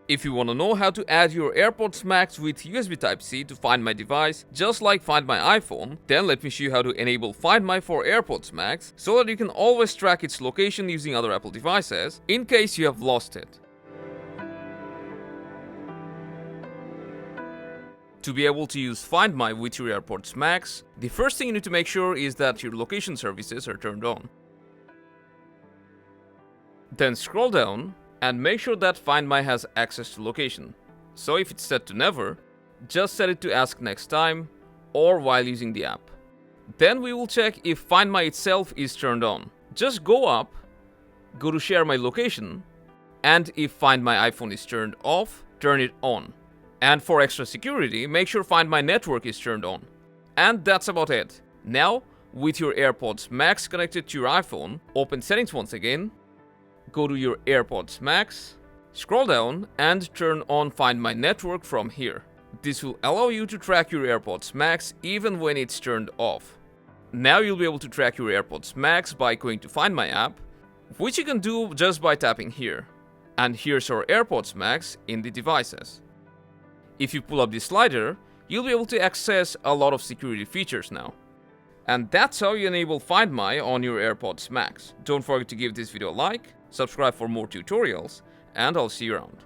If you want to know how to add your AirPods Max with USB Type-C to Find My device, just like Find My iPhone, then let me show you how to enable Find My for AirPods Max so that you can always track its location using other Apple devices in case you have lost it. To be able to use Find My with your AirPods Max, the first thing you need to make sure is that your location services are turned on. Then scroll down and make sure that Find My has access to location. So if it's set to never, just set it to ask next time or while using the app. Then we will check if Find My itself is turned on. Just go up, go to Share My Location, and if Find My iPhone is turned off, turn it on. And for extra security, make sure Find My Network is turned on. And that's about it. Now, with your AirPods Max connected to your iPhone, open Settings once again, go to your AirPods Max, scroll down and turn on Find My Network from here. This will allow you to track your AirPods Max even when it's turned off. Now you'll be able to track your AirPods Max by going to Find My app, which you can do just by tapping here. And here's our AirPods Max in the devices. If you pull up this slider, you'll be able to access a lot of security features now. And that's how you enable Find My on your AirPods Max. Don't forget to give this video a like, subscribe for more tutorials, and I'll see you around.